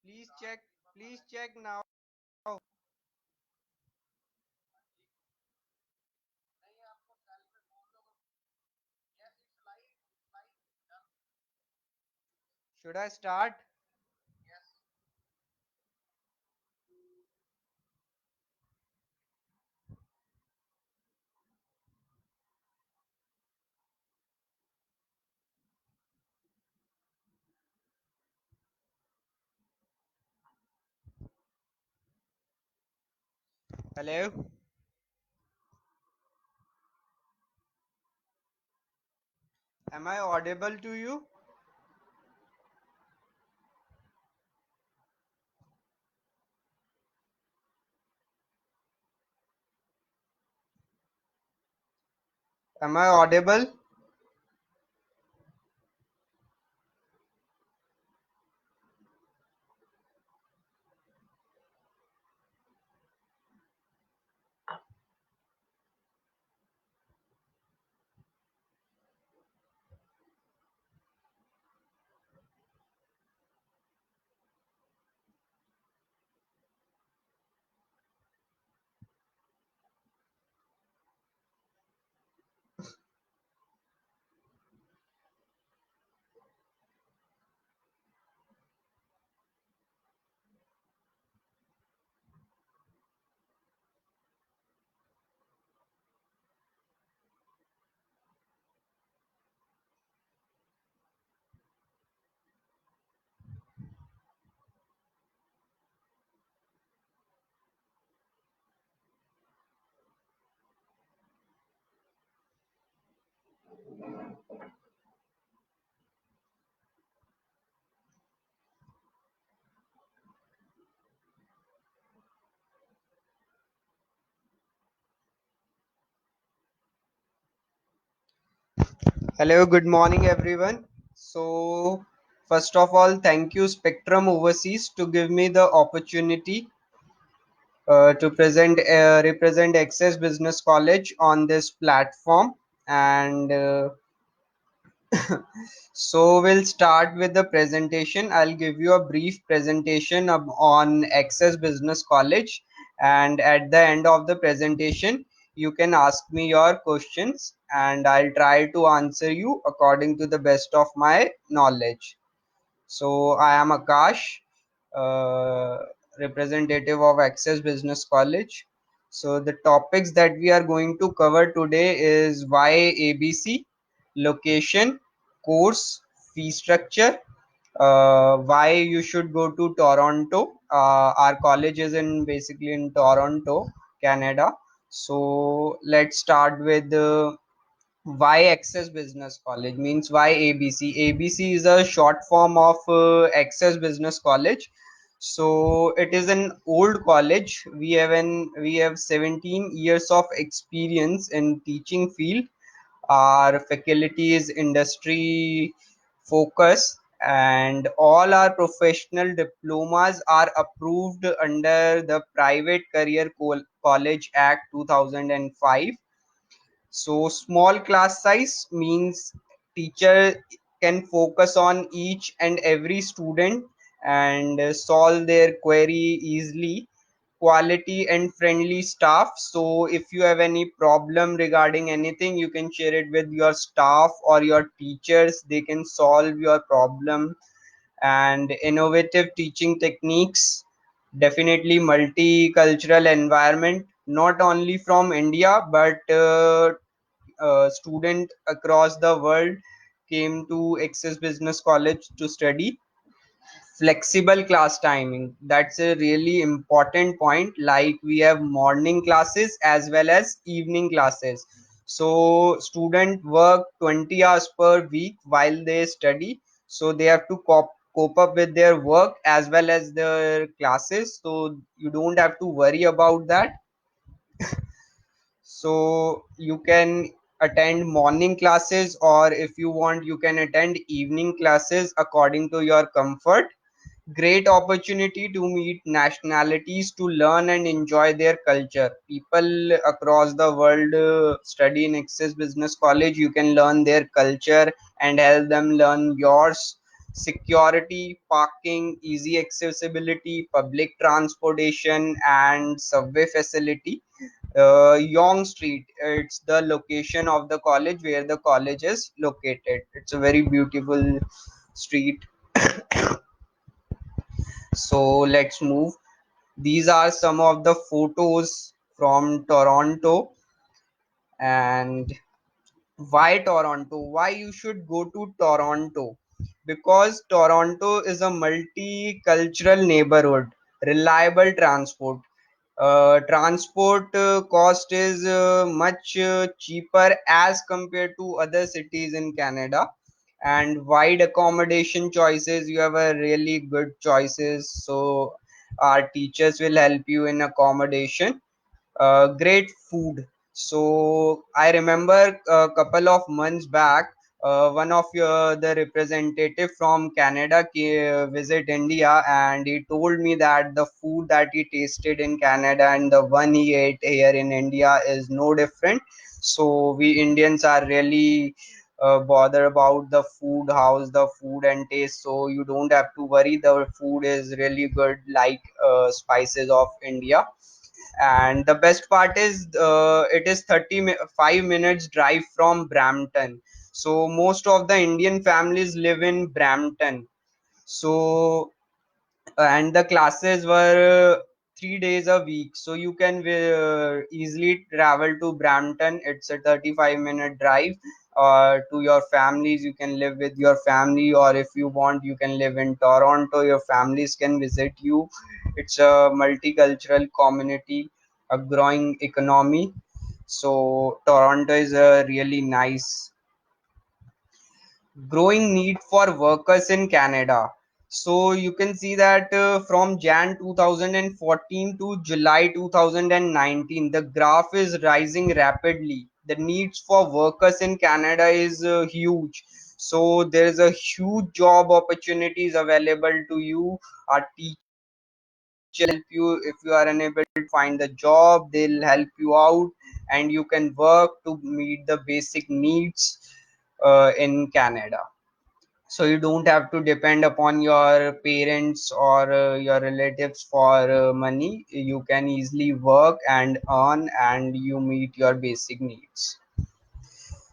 Please check. Please check now. Should I start? Hello. Am I audible to you? Am I audible? Hello. Good morning, everyone. So, first of all, thank you, Spectrum Overseas, to give me the opportunity to represent Access Business College on this platform. And so we'll start with the presentation. I'll give you a brief presentation on Access Business College, and at the end of the presentation, you can ask me your questions, and I'll try to answer you according to the best of my knowledge. So I am Akash, uh, representative of Access Business College. So the topics that we are going to cover today is why ABC, location, course, fee structure, why you should go to Toronto. Our college is in basically in Toronto, Canada. So let's start with why Access Business College, means why ABC. ABC is a short form of Access Business College. So it is an old college. We have 17 years of experience in teaching field. Our faculty is industry focus, and all our professional diplomas are approved under the Private Career College Act 2005. So small class size means teacher can focus on each and every student and solve their query easily. Quality and friendly staff. So if you have any problem regarding anything, you can share it with your staff or your teachers. They can solve your problem. And innovative teaching techniques, definitely multicultural environment, not only from India but student across the world came to Access Business College to study. Flexible class timing, that's a really important point. Like we have morning classes as well as evening classes. So student work 20 hours per week while they study. So they have to cope up with their work as well as their classes. So you don't have to worry about that. So you can attend morning classes, or if you want you can attend evening classes according to your comfort. Great opportunity to meet nationalities, to learn and enjoy their culture. People across the world study in Access Business College. You can learn their culture and help them learn yours. security, parking, easy accessibility, public transportation, and subway facility. Yonge Street, it's the location of the college where the college is located. It's a very beautiful street. So let's move. These are some of the photos from Toronto. And why Toronto? Why you should go to Toronto? Because Toronto is a multicultural neighborhood, reliable transport. Transport cost is much cheaper as compared to other cities in Canada, and wide accommodation choices. You have a really good choices. So our teachers will help you in accommodation. Great food. So I remember a couple of months back, one of the representative from Canada visit India, and he told me that the food that he tasted in Canada and the one he ate here in India is no different. So we Indians are really bother about the food, how's the food and taste. So you don't have to worry. The food is really good, like spices of India. And the best part is it is 35 minutes drive from Brampton. So most of the Indian families live in Brampton. So and the classes were 3 days a week, so you can easily travel to Brampton. It's a 35-minute drive to your families. You can live with your family, or if you want, you can live in Toronto. Your families can visit you. It's a multicultural community, a growing economy. So Toronto is a really nice. Growing need for workers in Canada. So you can see that from Jan 2014 to July 2019, the graph is rising rapidly. The needs for workers in Canada is huge. So there is a huge job opportunities available to you. Our teacher help you if you are unable to find the job. They'll help you out, and you can work to meet the basic needs in Canada. So you don't have to depend upon your parents or your relatives for money. You can easily work and earn, and you meet your basic needs.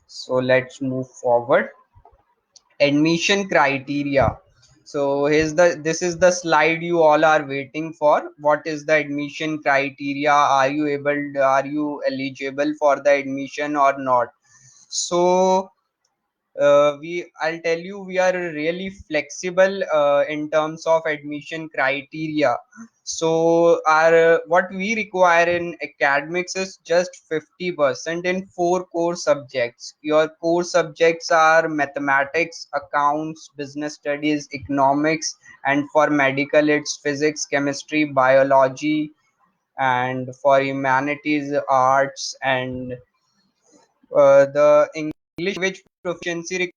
So let's move forward. Admission criteria. So here's the this is the slide you all are waiting for. What is the admission criteria? Are you eligible for the admission or not? So I'll tell you, we are really flexible in terms of admission criteria. So our what we require in academics is just 50% in four core subjects. Your core subjects are mathematics, accounts, business studies, economics, and for medical it's physics, chemistry, biology, and for humanities, arts, and the English language proficiency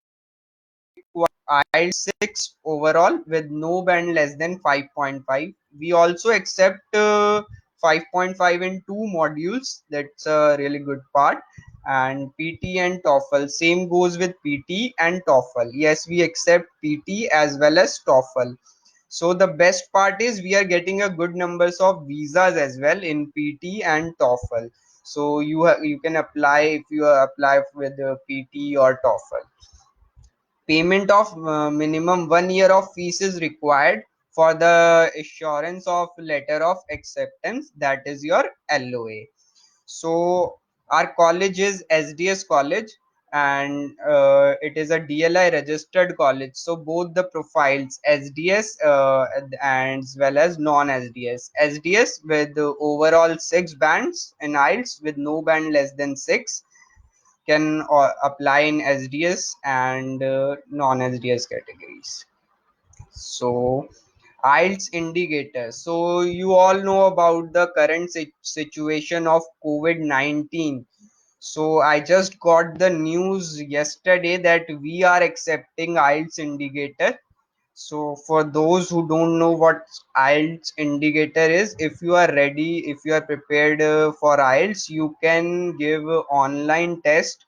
IELTS 6 overall with no band less than 5.5. We also accept 5.5 in two modules. That's a really good part. And PT and TOEFL. Same goes with PT and TOEFL. Yes, we accept PT as well as TOEFL. So the best part is we are getting a good numbers of visas as well in PT and TOEFL. So you can apply if you apply with PT or TOEFL. Payment of minimum 1 year of fees is required for the assurance of letter of acceptance, that is your LOA. So our college is SDS college, and it is a DLI registered college. So both the profiles SDS and as well as non SDS. SDS with overall 6 bands in IELTS with no band less than 6 can apply in SDS and non-SDS categories. So IELTS indicator. So you all know about the current situation of COVID-19. So I just got the news yesterday that we are accepting IELTS indicator. So for those who don't know what IELTS indicator is, if you are ready, if you are prepared for IELTS, you can give online test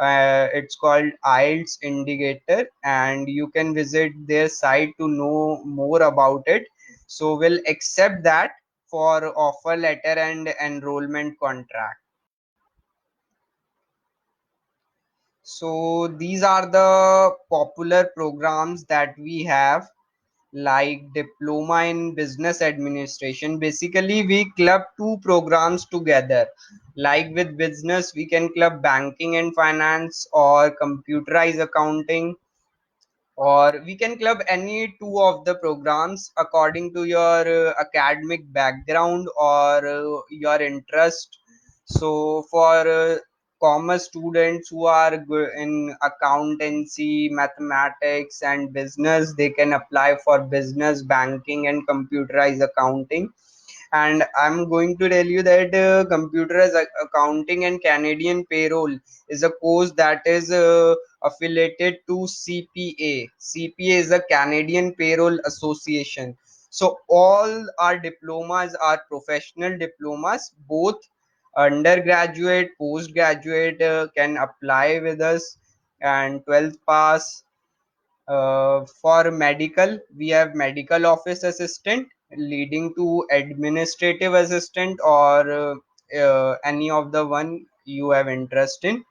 It's called IELTS Indicator, and you can visit their site to know more about it. So we'll accept that for offer letter and enrollment contract. So these are the popular programs that we have, like diploma in business administration. Basically we club two programs together. Like with business we can club banking and finance or computerized accounting, or we can club any two of the programs according to your academic background or your interest. So for commerce students who are in accountancy, mathematics and business, they can apply for business, banking and computerized accounting. And I'm going to tell you that computerized accounting and Canadian payroll is a course that is affiliated to CPA. CPA is a Canadian Payroll Association. So all our diplomas are professional diplomas, both undergraduate, postgraduate can apply with us, and 12th pass. For medical, we have medical office assistant leading to administrative assistant, or any of the one you have interest in.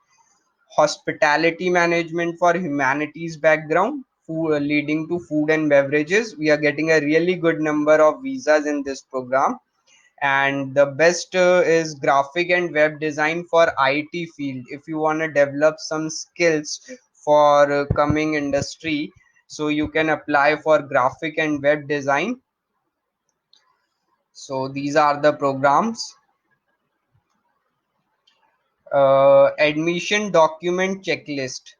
Hospitality management for humanities background, food, leading to food and beverages. We are getting a really good number of visas in this program. And the best is graphic and web design for IT field. If you want to develop some skills for coming industry, so you can apply for graphic and web design. So these are the programs. Admission document checklist.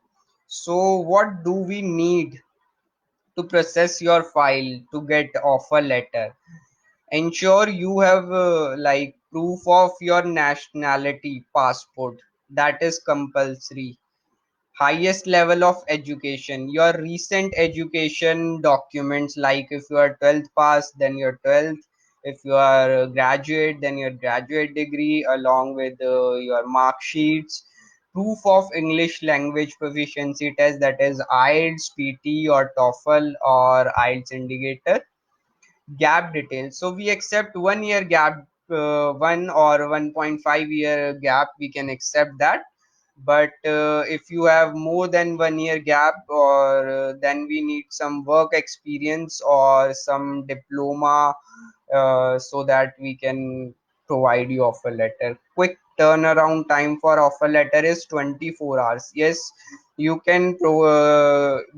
So what do we need to process your file to get offer letter? Ensure you have like proof of your nationality passport, that is compulsory. Highest level of education, your recent education documents, like if you are 12th pass then your 12th, if you are a graduate then your graduate degree along with your mark sheets. Proof of English language proficiency test, that is IELTS, PT or TOEFL or IELTS indicator. Gap details, so we accept 1 year gap, 1 or 1.5 year gap, we can accept that. But if you have more than 1 year gap, or then we need some work experience or some diploma, so that we can provide you offer letter. Quick turnaround time for offer letter is 24 hours. Yes, you can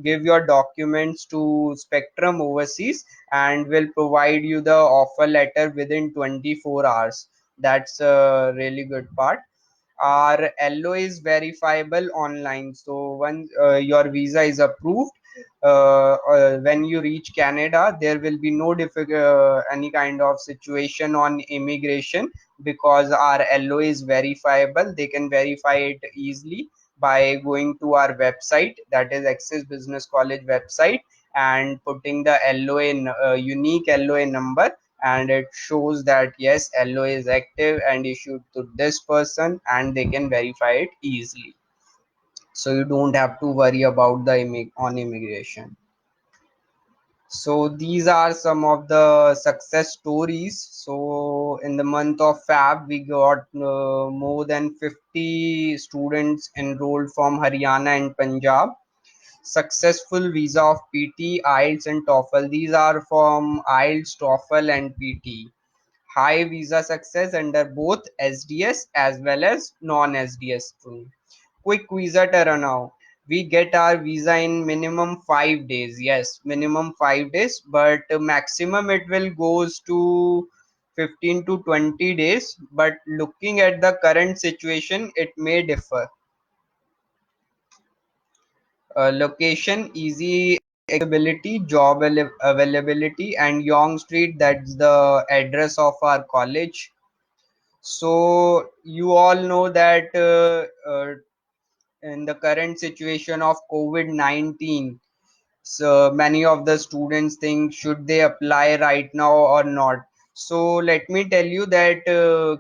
give your documents to Spectrum Overseas and will provide you the offer letter within 24 hours. That's a really good part. Our LO is verifiable online. So once your visa is approved, when you reach Canada, there will be no any kind of situation on immigration, because our LO is verifiable. They can verify it easily by going to our website, that is Access Business College website, and putting the LOA unique LOA number, and it shows that yes, LO is active and issued to this person, and they can verify it easily. So you don't have to worry about the on immigration. So these are some of the success stories. So in the month of Feb, we got more than 50 students enrolled from Haryana and Punjab. Successful visa of PT, IELTS and TOEFL. These are from IELTS, TOEFL and PT. High visa success under both SDS as well as non-SDS. Quick visa turnaround. We get our visa in minimum 5 days. Yes, minimum 5 days, but maximum it will goes to 15 to 20 days. But looking at the current situation, it may differ. Location, easy accessibility, job availability, and Yonge Street. That's the address of our college. So you all know that in the current situation of COVID-19, so many of the students think should they apply right now or not. So let me tell you that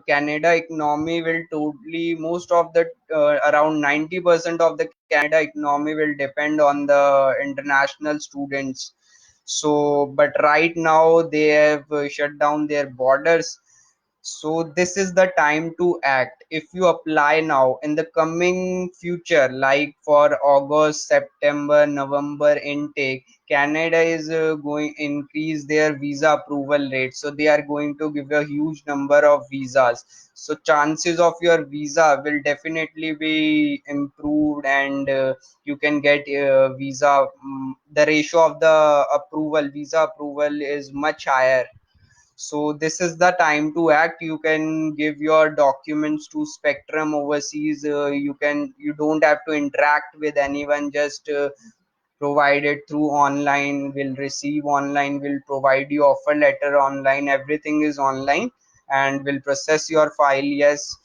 Canada economy will totally, most of the around 90% of the Canada economy will depend on the international students. So, but right now they have shut down their borders, so this is the time to act. If you apply now in the coming future, like for August, September, November intake, Canada is going increase their visa approval rate. So they are going to give a huge number of visas. So chances of your visa will definitely be improved, and you can get visa. The ratio of the approval, visa approval is much higher, so this is the time to act. You can give your documents to Spectrum overseas. You don't have to interact with anyone, just provide it through online, will receive online, will provide you offer letter online, everything is online, and will process your file. Yes,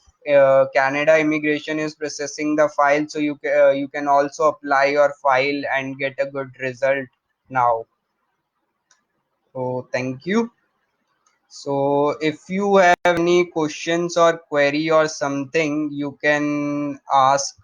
Canada immigration is processing the file, so you can also apply your file and get a good result now. So thank you. So if you have any questions or query or something, you can ask.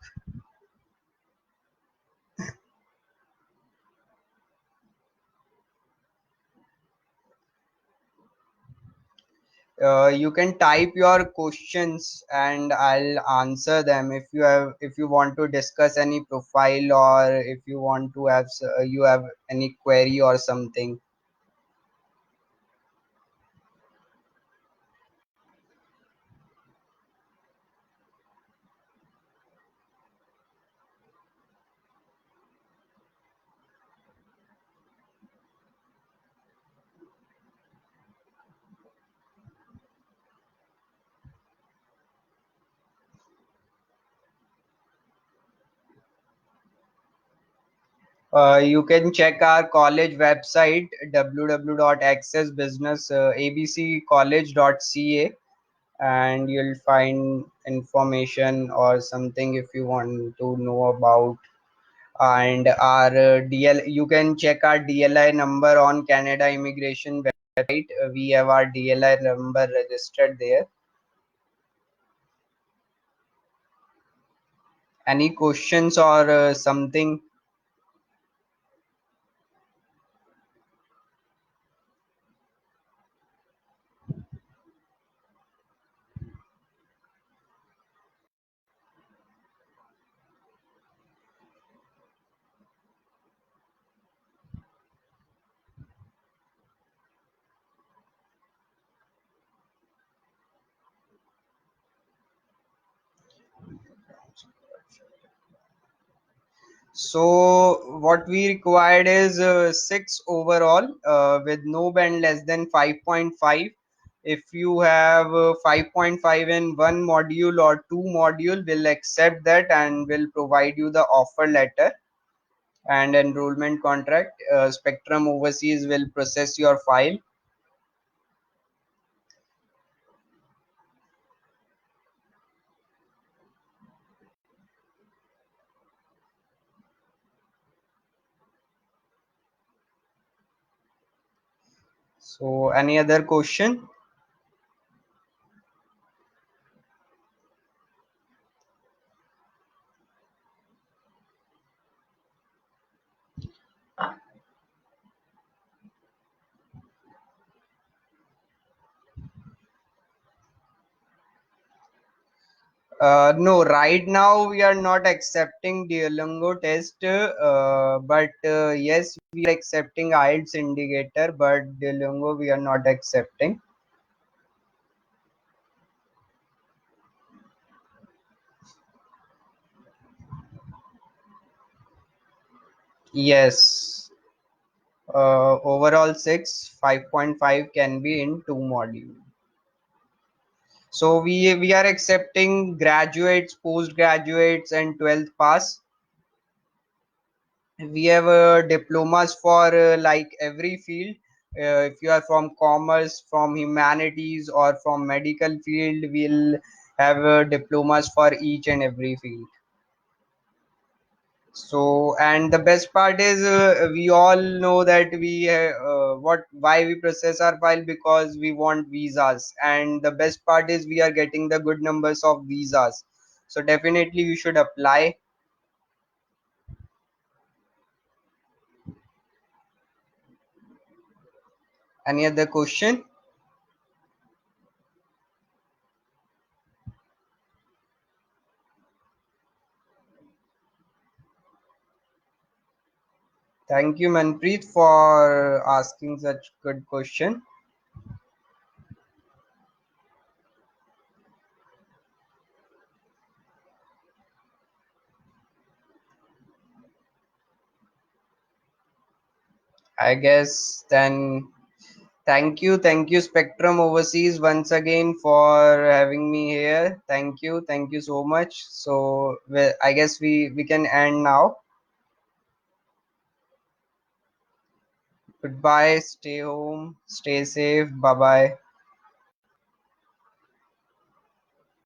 You can type your questions and I'll answer them. If you want to discuss any profile, or if you want to have you have any query or something. You can check our college website www.accessbusinessabccollege.ca, and you'll find information or something if you want to know about. And our DL, you can check our DLI number on Canada immigration website. We have our DLI number registered there. Any questions or something? So what we required is six overall, with no band less than 5.5. If you have 5.5 in one module or two module, we'll accept that and will provide you the offer letter and enrollment contract. Spectrum Overseas will process your file. So, any other question? No, right now we are not accepting Duolingo test, but yes, we are accepting IELTS indicator, but Duolingo we are not accepting. Yes, overall six, 5.5 can be in two modules. So we are accepting graduates, postgraduates, and 12th pass. We have diplomas for like every field. If you are from commerce, from humanities, or from medical field, we'll have diplomas for each and every field. So, and the best part is we all know that we what why we process our file, because we want visas, and the best part is we are getting the good numbers of visas. So definitely you should apply. Any other question? Thank you, Manpreet, for asking such good question. I guess then thank you, Spectrum Overseas, once again for having me here. Thank you so much. So well, I guess we can end now. Goodbye. Stay home. Stay safe. Bye bye.